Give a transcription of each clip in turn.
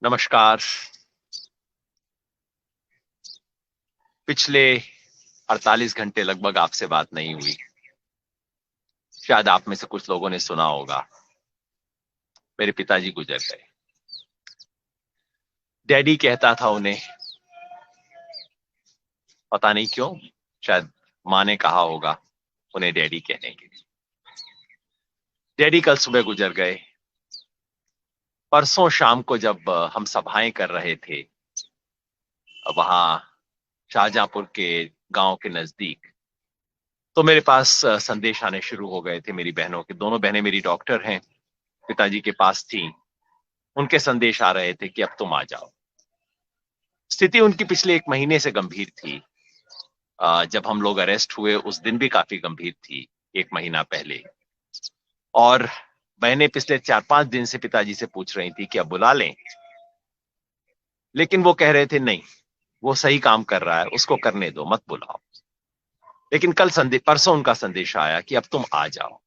नमस्कार। पिछले 48 घंटे लगभग आपसे बात नहीं हुई। शायद आप में से कुछ लोगों ने सुना होगा, मेरे पिताजी गुजर गए। डैडी कहता था उन्हें, पता नहीं क्यों, शायद माँ ने कहा होगा उन्हें डैडी कहने के लिए। डैडी कल सुबह गुजर गए। परसों शाम को जब हम सभाएं कर रहे थे वहां शाहजहांपुर के गांव के नजदीक, तो मेरे पास संदेश आने शुरू हो गए थे। मेरी बहनों के, दोनों बहनें मेरी डॉक्टर हैं, पिताजी के पास थी। उनके संदेश आ रहे थे कि अब तुम आ जाओ। स्थिति उनकी पिछले एक महीने से गंभीर थी। जब हम लोग अरेस्ट हुए उस दिन भी काफी गंभीर थी, एक महीना पहले। और बहनें पिछले 4-5 दिन से पिताजी से पूछ रही थी कि अब बुला लें, लेकिन वो कह रहे थे नहीं, वो सही काम कर रहा है, उसको करने दो, मत बुलाओ। लेकिन परसों उनका संदेश आया कि अब तुम आ जाओ।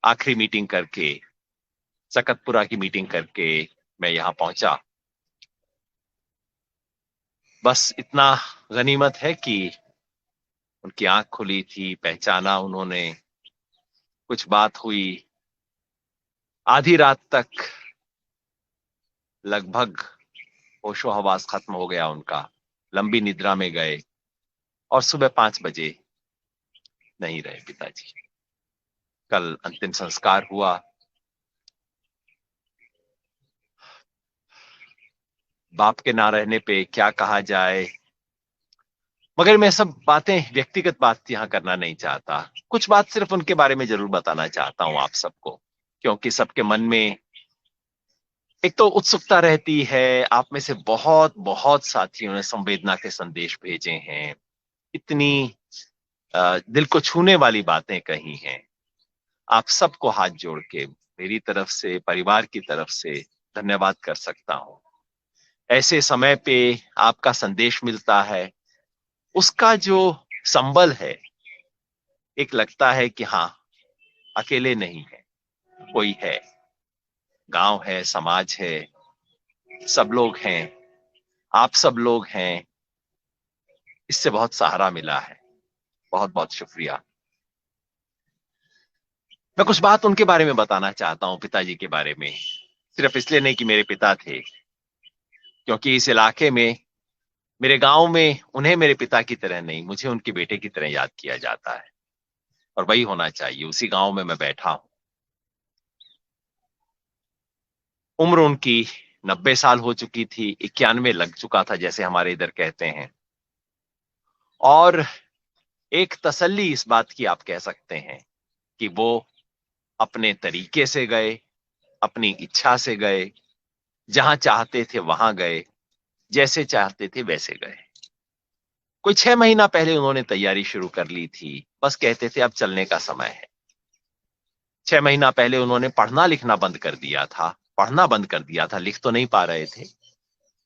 आखिरी मीटिंग करके, सकतपुरा की मीटिंग करके मैं यहां पहुंचा। बस इतना गनीमत है कि उनकी आंख खुली थी, पहचाना उन्होंने, कुछ बात हुई। आधी रात तक लगभग होशो हवास खत्म हो गया उनका, लंबी निद्रा में गए और सुबह 5 बजे नहीं रहे पिताजी। कल अंतिम संस्कार हुआ। बाप के ना रहने पे क्या कहा जाए, मगर मैं सब बातें, व्यक्तिगत बात यहाँ करना नहीं चाहता। कुछ बात सिर्फ उनके बारे में जरूर बताना चाहता हूं आप सबको, क्योंकि सबके मन में एक तो उत्सुकता रहती है। आप में से बहुत बहुत साथियों ने संवेदना के संदेश भेजे हैं, इतनी दिल को छूने वाली बातें कही हैं। आप सबको हाथ जोड़ के मेरी तरफ से, परिवार की तरफ से धन्यवाद कर सकता हूं। ऐसे समय पे आपका संदेश मिलता है, उसका जो संबल है, एक लगता है कि हाँ, अकेले नहीं है, कोई है, गांव है, समाज है, सब लोग हैं, आप सब लोग हैं। इससे बहुत सहारा मिला है। बहुत बहुत शुक्रिया। मैं कुछ बात उनके बारे में बताना चाहता हूं, पिताजी के बारे में। सिर्फ इसलिए नहीं कि मेरे पिता थे, क्योंकि इस इलाके में, मेरे गांव में उन्हें मेरे पिता की तरह नहीं, मुझे उनके बेटे की तरह याद किया जाता है। और वही होना चाहिए। उसी गांव में मैं बैठा हूं। उम्र उनकी 90 साल हो चुकी थी, 91 लग चुका था जैसे हमारे इधर कहते हैं। और एक तसल्ली इस बात की आप कह सकते हैं कि वो अपने तरीके से गए, अपनी इच्छा से गए, जहां चाहते थे वहां गए, जैसे चाहते थे वैसे गए। कोई 6 महीना पहले उन्होंने तैयारी शुरू कर ली थी, बस कहते थे अब चलने का समय है। 6 महीना पहले उन्होंने पढ़ना लिखना बंद कर दिया था। पढ़ना बंद कर दिया था, लिख तो नहीं पा रहे थे।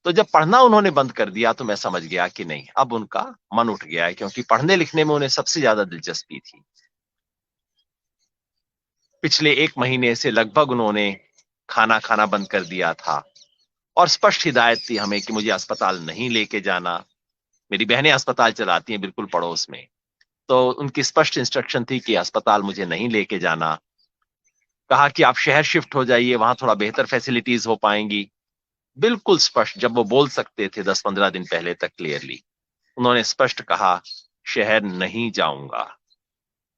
तो जब पढ़ना उन्होंने बंद कर दिया तो मैं समझ गया कि नहीं, अब उनका मन उठ गया है, क्योंकि पढ़ने लिखने में उन्हें सबसे ज्यादा दिलचस्पी थी। पिछले एक महीने से लगभग उन्होंने खाना खाना बंद कर दिया था और स्पष्ट हिदायत थी हमें कि मुझे अस्पताल नहीं लेके जाना। मेरी बहनें अस्पताल चलाती हैं बिल्कुल पड़ोस में, तो उनकी स्पष्ट इंस्ट्रक्शन थी कि अस्पताल मुझे नहीं लेके जाना। कहा कि आप शहर शिफ्ट हो जाइए, वहां थोड़ा बेहतर फैसिलिटीज हो पाएंगी। बिल्कुल स्पष्ट, जब वो बोल सकते थे 10-15 दिन पहले तक क्लियरली, उन्होंने स्पष्ट कहा, शहर नहीं जाऊंगा।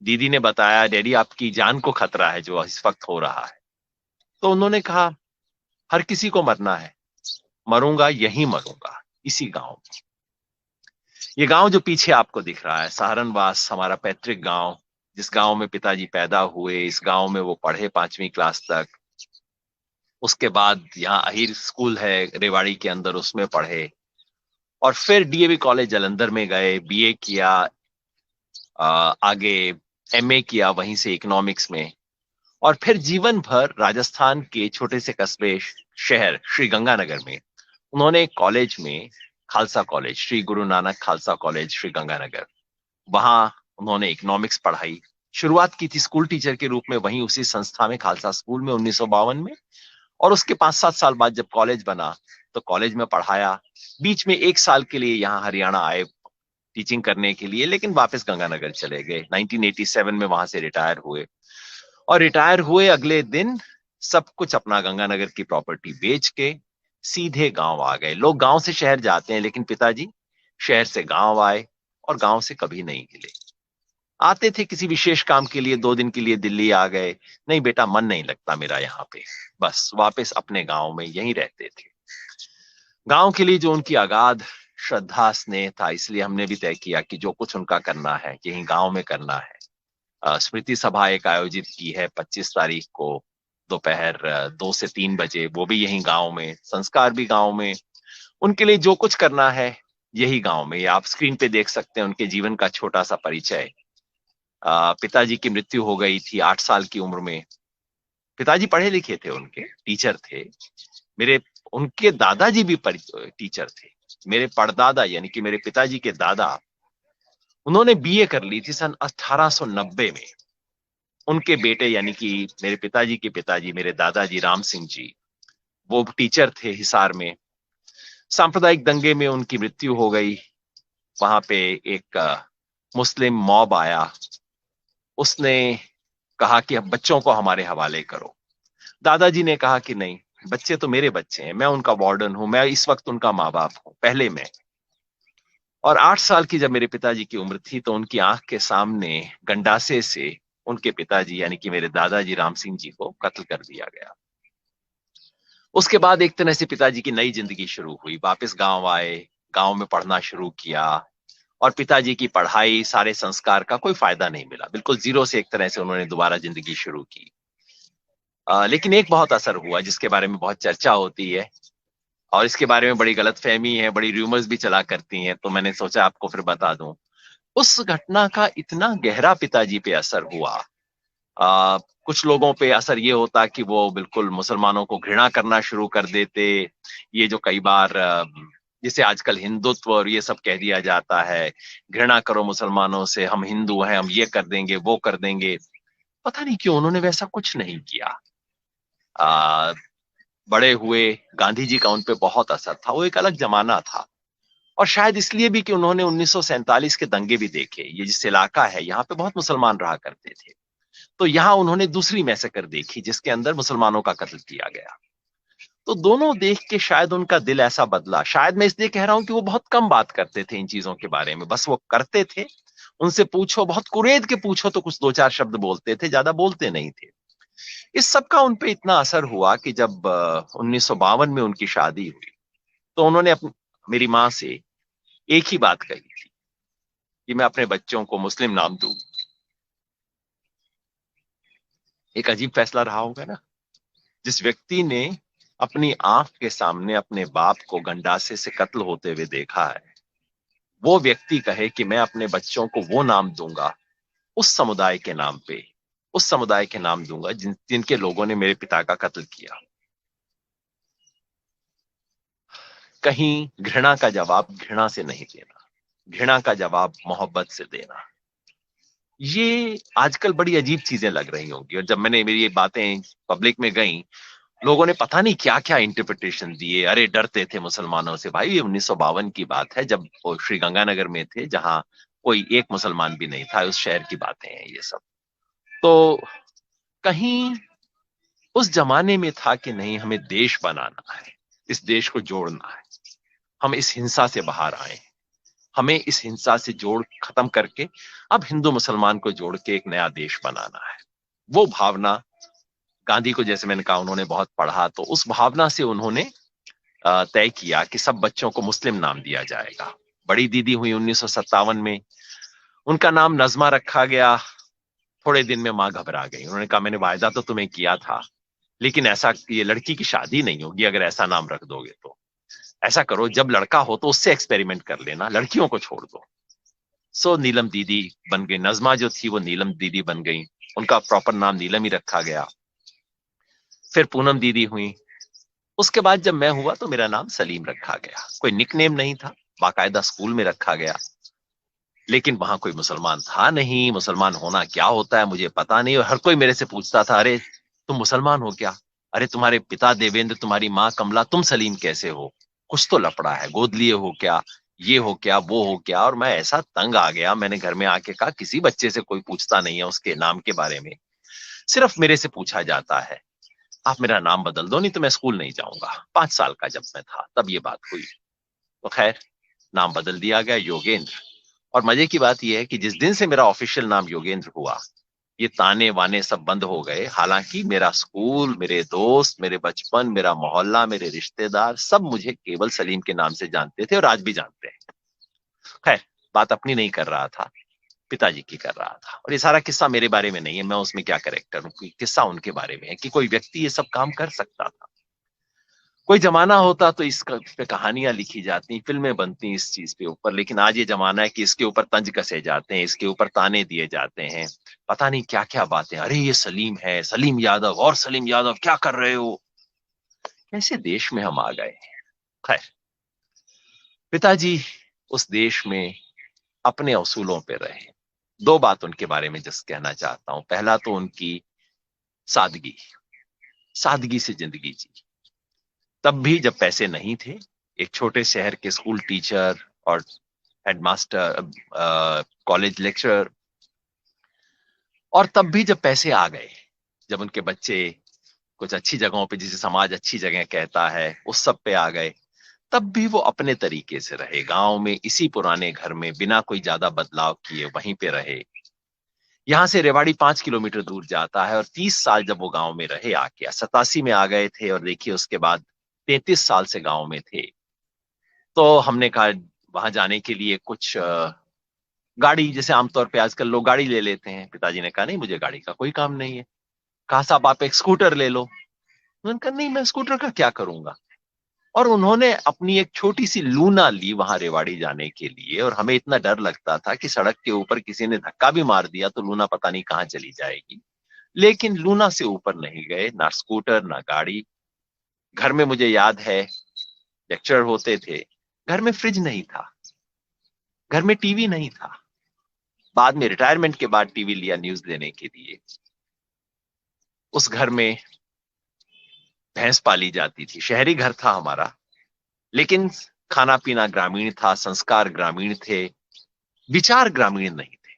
दीदी ने बताया, डैडी आपकी जान को खतरा है जो इस वक्त हो रहा है। तो उन्होंने कहा, हर किसी को मरना है, मरूंगा यहीं मरूंगा, इसी गांव में। ये गांव जो पीछे आपको दिख रहा है, सहारनवास, हमारा पैतृक गांव, जिस गांव में पिताजी पैदा हुए, इस गांव में वो पढ़े 5वीं क्लास तक। उसके बाद यहाँ अहिर स्कूल है रेवाड़ी के अंदर, उसमें पढ़े। और फिर डीएवी कॉलेज जालंधर में गए, बीए किया, आगे एमए किया वहीं से इकोनॉमिक्स में। और फिर जीवन भर राजस्थान के छोटे से कस्बे, शहर श्री गंगानगर में उन्होंने एक कॉलेज में, खालसा कॉलेज, श्री गुरु नानक खालसा कॉलेज श्री गंगानगर, वहां उन्होंने इकोनॉमिक्स पढ़ाई। शुरुआत की थी स्कूल टीचर के रूप में वहीं उसी संस्था में, खालसा स्कूल में 1952 में। और उसके 5-7 साल बाद जब कॉलेज बना तो कॉलेज में पढ़ाया। बीच में 1 साल के लिए यहाँ हरियाणा आए टीचिंग करने के लिए, लेकिन वापस गंगानगर चले गए। 1987 में वहां से रिटायर हुए, और रिटायर हुए अगले दिन सब कुछ अपना गंगानगर की प्रॉपर्टी बेच के सीधे गांव आ गए। लोग गांव से शहर जाते हैं, लेकिन पिताजी शहर से गांव आए और गांव से कभी नहीं हिले। आते थे किसी विशेष काम के लिए, 2 दिन के लिए दिल्ली आ गए, नहीं बेटा मन नहीं लगता मेरा यहाँ पे, बस वापस अपने गांव में यहीं रहते थे। गांव के लिए जो उनकी अगाध श्रद्धा स्नेह था, इसलिए हमने भी तय किया कि जो कुछ उनका करना है यहीं गांव में करना है। स्मृति सभा एक आयोजित की है 25 तारीख को दोपहर 2 से 3 बजे, वो भी यहीं गांव में, संस्कार भी गांव में। उनके लिए जो कुछ करना है यही गांव में। आप स्क्रीन पे देख सकते हैं उनके जीवन का छोटा सा परिचय। पिताजी की मृत्यु हो गई थी 8 साल की उम्र में। पिताजी पढ़े लिखे थे, उनके टीचर थे। मेरे उनके दादाजी भी टीचर थे। मेरे परदादा यानी कि मेरे पिताजी के दादा, उन्होंने बीए कर ली थी सन 1890 में। उनके बेटे यानी कि मेरे पिताजी के पिताजी, मेरे दादाजी राम सिंह जी, वो टीचर थे हिसार में। सांप्रदायिक दंगे में उनकी मृत्यु हो गई। वहां पे एक मुस्लिम मॉब आया, उसने कहा कि अब बच्चों को हमारे हवाले करो। दादाजी ने कहा कि नहीं, बच्चे तो मेरे बच्चे हैं, मैं उनका वार्डन हूं, मैं इस वक्त उनका माँ बाप हूं, पहले मैं। और 8 साल की जब मेरे पिताजी की उम्र थी तो उनकी आंख के सामने गंडासे से उनके पिताजी यानी कि मेरे दादाजी राम सिंह जी को कत्ल कर दिया गया। उसके बाद एक तरह से पिताजी की नई जिंदगी शुरू हुई। वापस गांव आए, गांव में पढ़ना शुरू किया, और पिताजी की पढ़ाई, सारे संस्कार का कोई फायदा नहीं मिला। बिल्कुल जीरो से एक तरह से उन्होंने दोबारा जिंदगी शुरू की। लेकिन एक बहुत असर हुआ जिसके बारे में बहुत चर्चा होती है, और इसके बारे में बड़ी गलतफहमी है, बड़ी रूमर्स भी चला करती हैं, तो मैंने सोचा आपको फिर बता दूं। उस घटना का इतना गहरा पिताजी पे असर हुआ। कुछ लोगों पे असर ये होता कि वो बिल्कुल मुसलमानों को घृणा करना शुरू कर देते। ये जो कई बार जिसे आजकल हिंदुत्व और ये सब कह दिया जाता है, घृणा करो मुसलमानों से, हम हिंदू हैं, हम ये कर देंगे वो कर देंगे। पता नहीं क्यों उन्होंने वैसा कुछ नहीं किया। आ, बड़े हुए, गांधी जी का उन पे बहुत असर था, वो एक अलग जमाना था। और शायद इसलिए भी कि उन्होंने 1947 के दंगे भी देखे। ये जिस इलाका है यहाँ पे बहुत मुसलमान रहा करते थे, तो यहाँ उन्होंने दूसरी मैसेकर देखी जिसके अंदर मुसलमानों का कत्ल किया गया। तो दोनों देख के शायद उनका दिल ऐसा बदला। शायद मैं इसलिए कह रहा हूं कि वो बहुत कम बात करते थे इन चीजों के बारे में, बस वो करते थे। उनसे पूछो, बहुत कुरेद के पूछो तो कुछ 2-4 शब्द बोलते थे, ज्यादा बोलते नहीं थे। इस सब का उनपे इतना असर हुआ कि जब 1952 में उनकी शादी हुई तो उन्होंने मेरी माँ से एक ही बात कही थी कि मैं अपने बच्चों को मुस्लिम नाम दूं। एक अजीब फैसला रहा होगा ना। जिस व्यक्ति ने अपनी आंख के सामने अपने बाप को गंडासे से कत्ल होते हुए देखा है, वो व्यक्ति कहे कि मैं अपने बच्चों को वो नाम दूंगा उस समुदाय के नाम पे, उस समुदाय के नाम दूंगा जिनके लोगों ने मेरे पिता का कत्ल किया। कहीं घृणा का जवाब घृणा से नहीं देना, घृणा का जवाब मोहब्बत से देना। ये आजकल बड़ी अजीब चीजें लग रही होंगी, और जब मैंने मेरी ये बातें पब्लिक में गई, लोगों ने पता नहीं क्या क्या इंटरप्रिटेशन दिए। अरे डरते थे मुसलमानों से। भाई ये 1952 की बात है, जब वो श्री गंगानगर में थे, जहां कोई एक मुसलमान भी नहीं था। उस शहर की बातें हैं ये सब। तो कहीं उस जमाने में था कि नहीं, हमें देश बनाना है, इस देश को जोड़ना है, हम इस हिंसा से बाहर आए, हमें इस हिंसा से जोड़ खत्म करके अब हिंदू मुसलमान को जोड़ के एक नया देश बनाना है। वो भावना गांधी को, जैसे मैंने कहा, उन्होंने बहुत पढ़ा, तो उस भावना से उन्होंने तय किया कि सब बच्चों को मुस्लिम नाम दिया जाएगा। बड़ी दीदी हुई 1957 में, उनका नाम नजमा रखा गया। थोड़े दिन में मां घबरा गई। उन्होंने कहा मैंने वायदा तो तुम्हें किया था, लेकिन ऐसा, ये लड़की की शादी नहीं होगी अगर ऐसा नाम रख दोगे। तो ऐसा करो, जब लड़का हो तो उससे एक्सपेरिमेंट कर लेना, लड़कियों को छोड़ दो। सो नीलम दीदी बन गई। नजमा जो थी वो नीलम दीदी बन गई। उनका प्रॉपर नाम नीलम ही रखा गया। फिर पूनम दीदी हुई। उसके बाद जब मैं हुआ तो मेरा नाम सलीम रखा गया। कोई निकनेम नहीं था, बाकायदा स्कूल में रखा गया। लेकिन वहां कोई मुसलमान था नहीं। मुसलमान होना क्या होता है मुझे पता नहीं, और हर कोई मेरे से पूछता था, अरे तुम मुसलमान हो क्या? अरे तुम्हारे पिता देवेंद्र, तुम्हारी माँ कमला, तुम सलीम कैसे हो? कुछ तो लफड़ा है, गोद लिए हो क्या, ये हो क्या, वो हो क्या। और मैं ऐसा तंग आ गया, मैंने घर में आके कहा किसी बच्चे से कोई पूछता नहीं है उसके नाम के बारे में, सिर्फ मेरे से पूछा जाता है। आप मेरा नाम बदल दो, नहीं तो मैं स्कूल नहीं जाऊंगा। 5 साल का जब मैं था तब ये बात हुई। तो खैर, नाम बदल दिया गया योगेंद्र। और मजे की बात यह है कि जिस दिन से मेरा ऑफिशियल नाम योगेंद्र हुआ, ये ताने वाने सब बंद हो गए। हालांकि मेरा स्कूल, मेरे दोस्त, मेरे बचपन, मेरा मोहल्ला, मेरे रिश्तेदार सब मुझे केवल सलीम के नाम से जानते थे और आज भी जानते हैं। खैर, बात अपनी नहीं कर रहा था, पिताजी की कर रहा था। और ये सारा किस्सा मेरे बारे में नहीं है, मैं उसमें क्या कैरेक्टर हूँ, किस्सा उनके बारे में है कि कोई व्यक्ति ये सब काम कर सकता था। कोई जमाना होता तो इस पे कहानियां लिखी जाती, फिल्में बनती इस चीज पे ऊपर, लेकिन आज ये जमाना है कि इसके ऊपर तंज कसे जाते हैं, इसके ऊपर ताने दिए जाते हैं, पता नहीं क्या क्या बातें। अरे ये सलीम है, सलीम यादव, और सलीम यादव क्या कर रहे हो? कैसे देश में हम आ गए। खैर, पिताजी उस देश में अपने असूलों पे रहे। दो बात उनके बारे में जस्ट कहना चाहता हूं। पहला तो उनकी सादगी, सादगी से जिंदगी जी। तब भी जब पैसे नहीं थे, एक छोटे शहर के स्कूल टीचर और हेडमास्टर, कॉलेज लेक्चरर। और तब भी जब पैसे आ गए, जब उनके बच्चे कुछ अच्छी जगहों पे, जिसे समाज अच्छी जगह कहता है, उस सब पे आ गए, तब भी वो अपने तरीके से रहे। गांव में इसी पुराने घर में बिना कोई ज्यादा बदलाव किए वहीं पे रहे। यहाँ से रेवाड़ी 5 किलोमीटर दूर जाता है। और 30 साल जब वो गांव में रहे, आके 87 में आ गए थे, और देखिए उसके बाद 33 साल से गांव में थे। तो हमने कहा वहां जाने के लिए कुछ गाड़ी, जैसे आमतौर पे आजकल लोग गाड़ी ले लेते हैं। पिताजी ने कहा नहीं, मुझे गाड़ी का कोई काम नहीं है। कहा साहब आप एक स्कूटर ले लो। उन्होंने कहा नहीं, मैं स्कूटर का क्या करूंगा। और उन्होंने अपनी एक छोटी सी लूना ली वहां रेवाड़ी जाने के लिए। और हमें इतना डर लगता था कि सड़क के ऊपर किसी ने धक्का भी मार दिया तो लूना पता नहीं कहाँ चली जाएगी। लेकिन लूना से ऊपर नहीं गए, ना स्कूटर ना गाड़ी। घर में मुझे याद है, लेक्चर होते थे, घर में फ्रिज नहीं था, घर में टीवी नहीं था। बाद में रिटायरमेंट के बाद टीवी लिया न्यूज देने के लिए। उस घर में भैंस पाली जाती थी। शहरी घर था हमारा, लेकिन खाना पीना ग्रामीण था, संस्कार ग्रामीण थे, विचार ग्रामीण नहीं थे।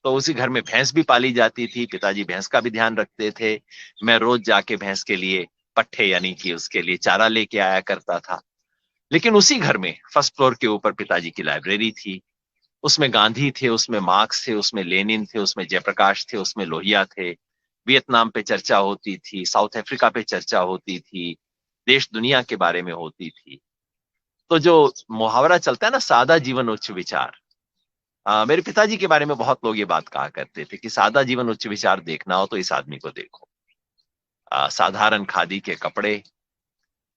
तो उसी घर में भैंस भी पाली जाती थी। पिताजी भैंस का भी ध्यान रखते थे। मैं रोज जाके भैंस के लिए पट्ठे, यानी कि उसके लिए चारा लेके आया करता था। लेकिन उसी घर में फर्स्ट फ्लोर के ऊपर पिताजी की लाइब्रेरी थी। उसमें गांधी थे, उसमें मार्क्स थे, उसमें लेनिन थे, उसमें जयप्रकाश थे, उसमें लोहिया थे। वियतनाम पे चर्चा होती थी, साउथ अफ्रीका पे चर्चा होती थी, देश दुनिया के बारे में होती थी। तो जो मुहावरा चलता है ना, सादा जीवन उच्च विचार, मेरे पिताजी के बारे में बहुत लोग ये बात कहा करते थे कि सादा जीवन उच्च विचार देखना हो तो इस आदमी को देखो। साधारण खादी के कपड़े,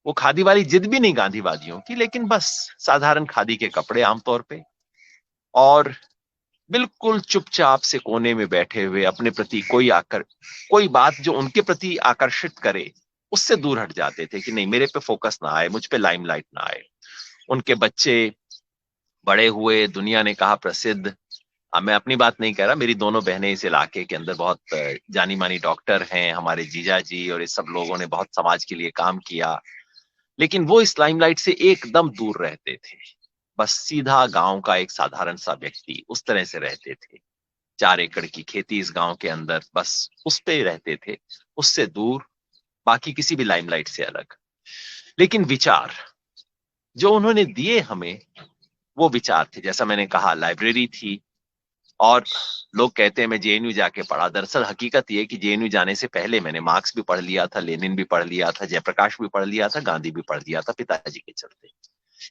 वो खादी वाली जिद भी नहीं गांधीवादियों की, लेकिन बस साधारण खादी के कपड़े आमतौर पे। और बिल्कुल चुपचाप से कोने में बैठे हुए, अपने प्रति कोई बात जो उनके प्रति आकर्षित करे उससे दूर हट जाते थे कि नहीं, मेरे पे फोकस ना आए, मुझ पे लाइमलाइट ना आए। उनके बच्चे बड़े हुए, दुनिया ने कहा प्रसिद्ध। अब मैं अपनी बात नहीं कह रहा, मेरी दोनों बहनें इस इलाके के अंदर बहुत जानी मानी डॉक्टर हैं, हमारे जीजा जी और इस सब लोगों ने बहुत समाज के लिए काम किया। लेकिन वो इस लाइमलाइट से एकदम दूर रहते थे। बस सीधा गांव का एक साधारण सा व्यक्ति उस तरह से रहते थे। 4 एकड़ की खेती इस गांव के अंदर, बस उस पे रहते थे, उससे दूर, बाकी किसी भी लाइमलाइट से अलग। लेकिन विचार जो उन्होंने दिए हमें, वो विचार थे। जैसा मैंने कहा, लाइब्रेरी थी। और लोग कहते हैं मैं जेएनयू जाके पढ़ा। दरअसल हकीकत ये कि जेएनयू जाने से पहले मैंने मार्क्स भी पढ़ लिया था, लेनिन भी पढ़ लिया था, जयप्रकाश भी पढ़ लिया था, गांधी भी पढ़ लिया था, पिताजी के चलते।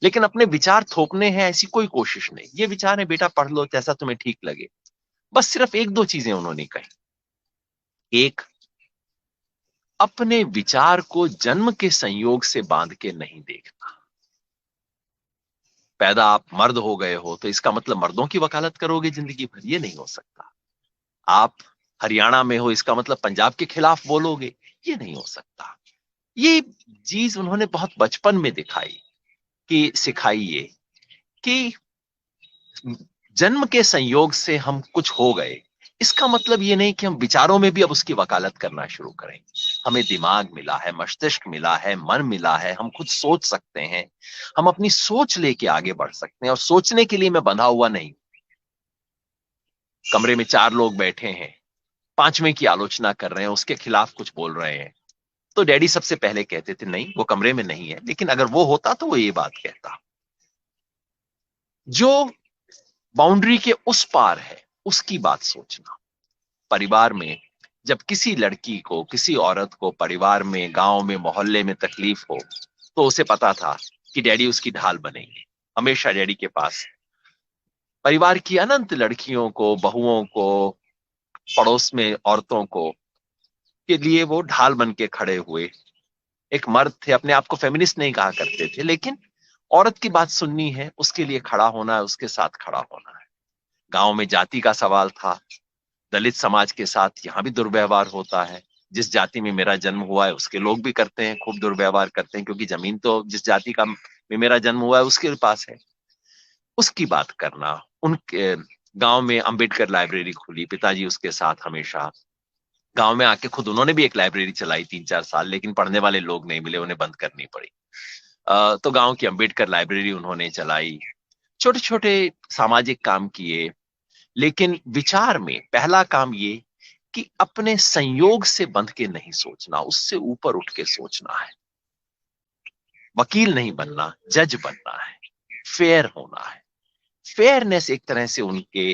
लेकिन अपने विचार थोपने हैं ऐसी कोई कोशिश नहीं। ये विचार है बेटा, पढ़ लो जैसा तुम्हें ठीक लगे। बस सिर्फ एक दो चीजें उन्होंने कही। एक, अपने विचार को जन्म के संयोग से बांध के नहीं देखना। पैदा आप मर्द हो गए हो तो इसका मतलब मर्दों की वकालत करोगे जिंदगी भर, ये नहीं हो सकता। आप हरियाणा में हो इसका मतलब पंजाब के खिलाफ बोलोगे, ये नहीं हो सकता। ये चीज उन्होंने बहुत बचपन में दिखाई, कि सिखाई ये कि जन्म के संयोग से हम कुछ हो गए, इसका मतलब ये नहीं कि हम विचारों में भी अब उसकी वकालत करना शुरू करें। हमें दिमाग मिला है, मस्तिष्क मिला है, मन मिला है, हम खुद सोच सकते हैं, हम अपनी सोच लेके आगे बढ़ सकते हैं, और सोचने के लिए मैं बंधा हुआ नहीं। कमरे में 4 लोग बैठे हैं, 5वें की आलोचना कर रहे हैं, उसके खिलाफ कुछ बोल रहे हैं, तो डैडी सबसे पहले कहते थे नहीं वो कमरे में नहीं है, लेकिन अगर वो होता तो वो ये बात कहता। जो बाउंड्री के उस पार है उसकी बात सोचना। परिवार में जब किसी लड़की को, किसी औरत को परिवार में, गांव में, मोहल्ले में तकलीफ हो, तो उसे पता था कि डैडी उसकी ढाल बनेंगे। हमेशा डैडी के पास परिवार की अनंत लड़कियों को, बहुओं को, पड़ोस में औरतों को के लिए वो ढाल बन के खड़े हुए एक मर्द थे। अपने आप को फेमिनिस्ट नहीं कहा करते थे, लेकिन औरत की बात सुननी है, उसके लिए खड़ा होना है, उसके साथ खड़ा होना है। गांव में जाति का सवाल था। दलित समाज के साथ यहां भी दुर्व्यवहार होता है। जिस जाति में मेरा जन्म हुआ है उसके लोग भी करते हैं, खूब दुर्व्यवहार करते हैं, क्योंकि जमीन तो जिस जाति का में मेरा जन्म हुआ है उसके पास है। उसकी बात करना। उनके गांव में अंबेडकर लाइब्रेरी खुली, पिताजी उसके साथ हमेशा। गांव में आके खुद उन्होंने भी एक लाइब्रेरी चलाई 3-4 साल, लेकिन पढ़ने वाले लोग नहीं मिले, उन्हें बंद करनी पड़ी। तो गांव की अंबेडकर लाइब्रेरी उन्होंने चलाई। छोटे छोटे सामाजिक काम किए। लेकिन विचार में पहला काम ये कि अपने संयोग से बंध के नहीं सोचना, उससे ऊपर उठ के सोचना है। वकील नहीं बनना, जज बनना है, फेयर होना है। फेयरनेस एक तरह से उनके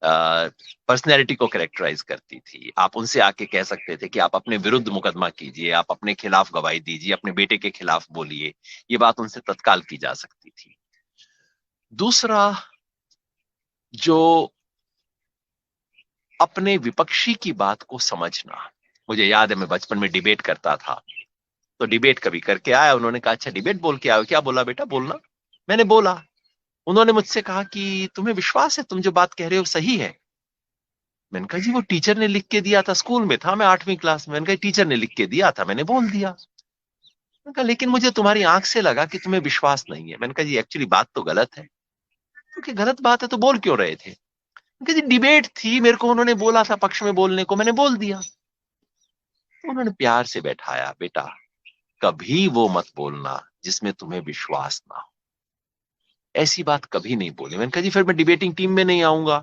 पर्सनैलिटी को कैरेक्टराइज करती थी। आप उनसे आके कह सकते थे कि आप अपने विरुद्ध मुकदमा कीजिए, आप अपने खिलाफ गवाही दीजिए, अपने बेटे के खिलाफ बोलिए। ये बात उनसे तत्काल की जा सकती थी। दूसरा, जो अपने विपक्षी की बात को समझना। मुझे याद है मैं बचपन में डिबेट करता था, तो डिबेट कभी करके आया, उन्होंने कहा अच्छा डिबेट बोल के आओ। क्या बोला बेटा, बोलना। मैंने बोला। उन्होंने मुझसे कहा कि तुम्हें विश्वास है तुम जो बात कह रहे हो सही है? मैंने कहा जी वो टीचर ने लिख के दिया था, स्कूल में था मैं 8वीं क्लास में। मैंने कहा टीचर ने लिख के दिया था, मैंने बोल दिया। मैंने कहा लेकिन मुझे तुम्हारी आंख से लगा कि तुम्हें विश्वास नहीं है। मैंने कहा जी एक्चुअली बात तो गलत है। क्योंकि गलत बात है तो बोल क्यों रहे थे? मैंने कहा जी डिबेट थी, मेरे को उन्होंने बोला था पक्ष में बोलने को, मैंने बोल दिया। तो उन्होंने प्यार से बैठाया, बेटा कभी वो मत बोलना जिसमें तुम्हें विश्वास ना हो। ऐसी बात कभी नहीं बोली। मैंने कहा जी फिर मैं डिबेटिंग टीम में नहीं आऊंगा,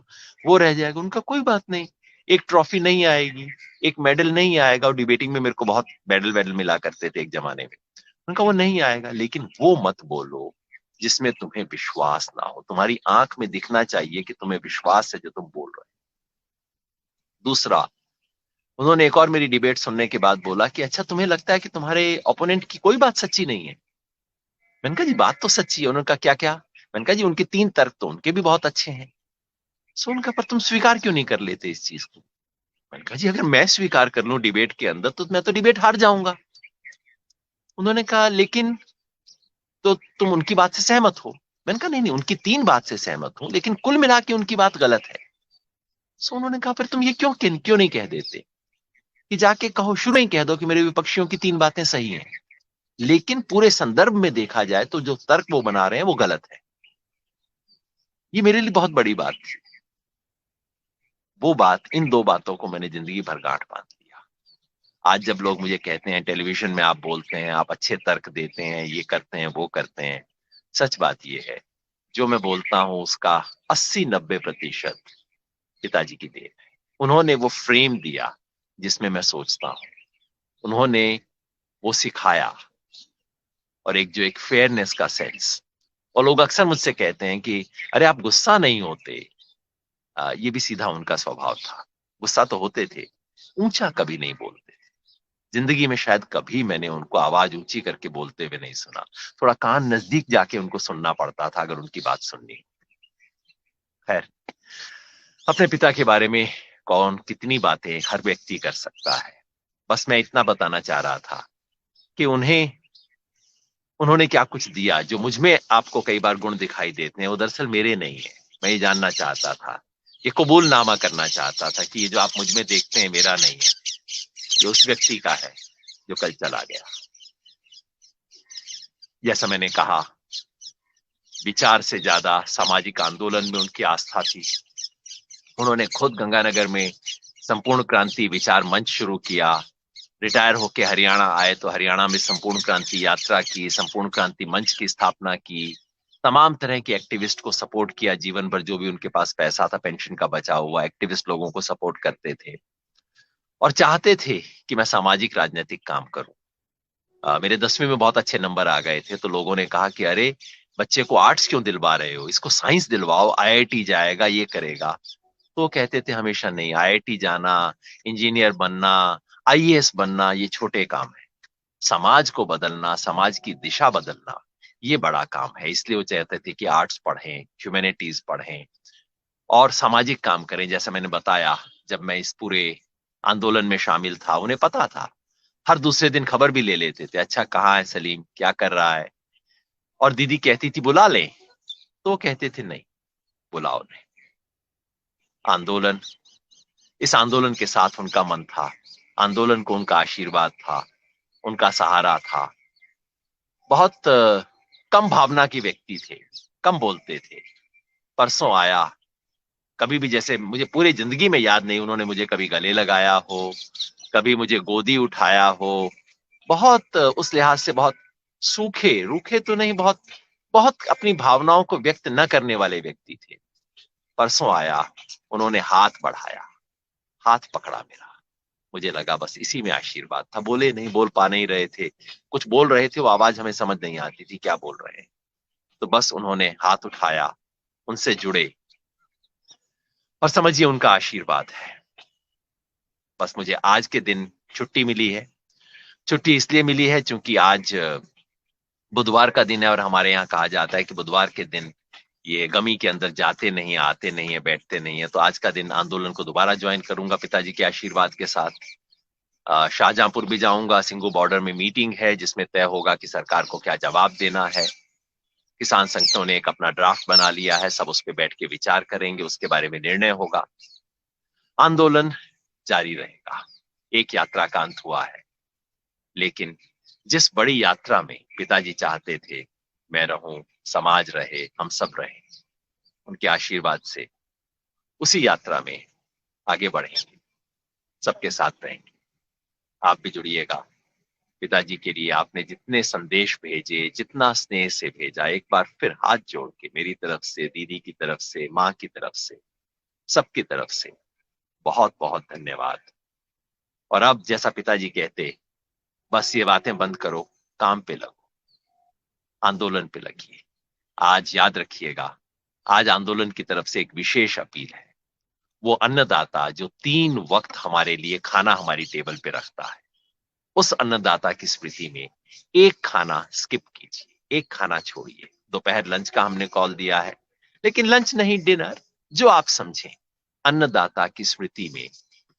वो रह जाएगा। उनका कोई बात नहीं, एक ट्रॉफी नहीं आएगी, एक मेडल नहीं आएगा। और डिबेटिंग में मेरे को बहुत मेडल वेडल मिला करते थे एक जमाने में। उनका वो नहीं आएगा, लेकिन वो मत बोलो जिसमें तुम्हें विश्वास ना हो। तुम्हारी आंख में दिखना चाहिए कि तुम्हें विश्वास है जो तुम बोल रहे हो। दूसरा, उन्होंने एक और मेरी डिबेट सुनने के बाद बोला कि अच्छा तुम्हें लगता है कि तुम्हारे ओपोनेंट की कोई बात सच्ची नहीं है? मैंने कहा जी बात तो सच्ची है। उन्होंने कहा क्या क्या? मैंने कहा जी उनके 3 तर्क तो उनके भी बहुत अच्छे हैं। सो उनका पर तुम स्वीकार क्यों नहीं कर लेते इस चीज को? मैंने कहा जी अगर मैं स्वीकार कर लूं डिबेट के अंदर तो मैं तो डिबेट हार जाऊंगा। उन्होंने कहा लेकिन तो तुम उनकी बात से सहमत हो? मैंने कहा नहीं नहीं, उनकी 3 बात से सहमत हूं, लेकिन कुल मिला के उनकी बात गलत है। सो उन्होंने कहा फिर तुम ये क्यों क्यों नहीं कह देते कि जाके कहो, शुरू में ही कह दो कि मेरे विपक्षियों की 3 बातें सही हैं, लेकिन पूरे संदर्भ में देखा जाए तो जो तर्क वो बना रहे हैं वो गलत है। ये मेरे लिए बहुत बड़ी बात थी। वो बात, इन 2 बातों को मैंने जिंदगी भर गांठ बांध लिया। आज जब लोग मुझे कहते हैं टेलीविजन में आप बोलते हैं, आप अच्छे तर्क देते हैं, ये करते हैं वो करते हैं, सच बात ये है जो मैं बोलता हूं उसका 80-90% पिताजी की देन है। उन्होंने वो फ्रेम दिया जिसमें मैं सोचता हूं, उन्होंने वो सिखाया, और एक जो एक फेयरनेस का सेंस। और लोग अक्सर मुझसे कहते हैं कि अरे आप गुस्सा नहीं होते। ये भी सीधा उनका स्वभाव था। गुस्सा तो होते थे, ऊंचा कभी नहीं बोलते। जिंदगी में शायद कभी मैंने उनको आवाज ऊंची करके बोलते हुए नहीं सुना। थोड़ा कान नजदीक जाके उनको सुनना पड़ता था अगर उनकी बात सुननी। खैर, अपने पिता के बारे में कौन कितनी बातें हर व्यक्ति कर सकता है। बस मैं इतना बताना चाह रहा था कि उन्होंने क्या कुछ दिया जो मुझ में आपको कई बार गुण दिखाई देते हैं, वो दरअसल मेरे नहीं है। मैं ये जानना चाहता था, ये कबूलनामा करना चाहता था कि ये जो आप मुझ में देखते हैं मेरा नहीं है, ये उस व्यक्ति का है जो कल चला गया। जैसा मैंने कहा, विचार से ज्यादा सामाजिक आंदोलन में उनकी आस्था थी। उन्होंने खुद गंगानगर में संपूर्ण क्रांति विचार मंच शुरू किया। रिटायर होके हरियाणा आए तो हरियाणा में संपूर्ण क्रांति यात्रा की, संपूर्ण क्रांति मंच की स्थापना की, तमाम तरह के एक्टिविस्ट को सपोर्ट किया। जीवन भर जो भी उनके पास पैसा था पेंशन का बचा हुआ, एक्टिविस्ट लोगों को सपोर्ट करते थे और चाहते थे कि मैं सामाजिक राजनीतिक काम करूं। मेरे 10वीं में बहुत अच्छे नंबर आ गए थे तो लोगों ने कहा कि अरे बच्चे को आर्ट्स क्यों दिलवा रहे हो, इसको साइंस दिलवाओ, आईआईटी जाएगा, ये करेगा। तो वो कहते थे हमेशा नहीं, आईआईटी जाना, इंजीनियर बनना, आईएएस बनना ये छोटे काम है, समाज को बदलना, समाज की दिशा बदलना ये बड़ा काम है। इसलिए वो चाहते थे कि आर्ट्स पढ़ें, ह्यूमैनिटीज पढ़ें और सामाजिक काम करें। जैसा मैंने बताया, जब मैं इस पूरे आंदोलन में शामिल था उन्हें पता था, हर दूसरे दिन खबर भी ले लेते थे, अच्छा कहाँ है सलीम, क्या कर रहा है। और दीदी कहती थी बुला लें, तो वो कहते थे नहीं, बुलाओ नहीं। आंदोलन, इस आंदोलन के साथ उनका मन था, आंदोलन को उनका आशीर्वाद था, उनका सहारा था। बहुत कम भावना के व्यक्ति थे, कम बोलते थे। परसों आया, कभी भी, जैसे मुझे पूरी जिंदगी में याद नहीं उन्होंने मुझे कभी गले लगाया हो, कभी मुझे गोदी उठाया हो। बहुत उस लिहाज से बहुत सूखे, रूखे तो नहीं, बहुत बहुत अपनी भावनाओं को व्यक्त न करने वाले व्यक्ति थे। परसों आया, उन्होंने हाथ बढ़ाया, हाथ पकड़ा मेरा, मुझे लगा बस इसी में आशीर्वाद था। बोले नहीं, बोल पा नहीं रहे थे, कुछ बोल रहे थे वो आवाज हमें समझ नहीं आती थी क्या बोल रहे हैं। तो बस उन्होंने हाथ उठाया, उनसे जुड़े और समझिए उनका आशीर्वाद है। बस मुझे आज के दिन छुट्टी मिली है। छुट्टी इसलिए मिली है क्योंकि आज बुधवार का दिन है और हमारे यहाँ कहा जाता है कि बुधवार के दिन ये गमी के अंदर जाते नहीं, आते नहीं है, बैठते नहीं है। तो आज का दिन आंदोलन को दोबारा ज्वाइन करूंगा पिताजी के आशीर्वाद के साथ। शाहजहांपुर भी जाऊंगा, सिंगू बॉर्डर में मीटिंग है जिसमें तय होगा कि सरकार को क्या जवाब देना है। किसान संगठनों ने एक अपना ड्राफ्ट बना लिया है, सब उस पर बैठ के विचार करेंगे, उसके बारे में निर्णय होगा। आंदोलन जारी रहेगा। एक यात्रा का अंत हुआ है, लेकिन जिस बड़ी यात्रा में पिताजी चाहते थे मैं रहूं, समाज रहे, हम सब रहे, उनके आशीर्वाद से उसी यात्रा में आगे बढ़ेंगे, सबके साथ रहेंगे। आप भी जुड़िएगा। पिताजी के लिए आपने जितने संदेश भेजे, जितना स्नेह से भेजा, एक बार फिर हाथ जोड़ के मेरी तरफ से, दीदी की तरफ से, माँ की तरफ से, सबकी तरफ से बहुत बहुत धन्यवाद। और अब जैसा पिताजी कहते, बस ये बातें बंद करो, काम पे लगो, आंदोलन पे लगिए। आज याद रखिएगा, आज आंदोलन की तरफ से एक विशेष अपील है। वो अन्नदाता जो 3 वक्त हमारे लिए खाना हमारी टेबल पे रखता है, उस अन्नदाता की स्मृति में एक खाना स्किप कीजिए, एक खाना छोड़िए। दोपहर लंच का हमने कॉल दिया है, लेकिन लंच नहीं, डिनर, जो आप समझें। अन्नदाता की स्मृति में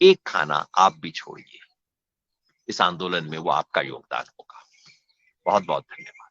एक खाना आप भी छोड़िए। इस आंदोलन में वो आपका योगदान होगा। बहुत बहुत धन्यवाद।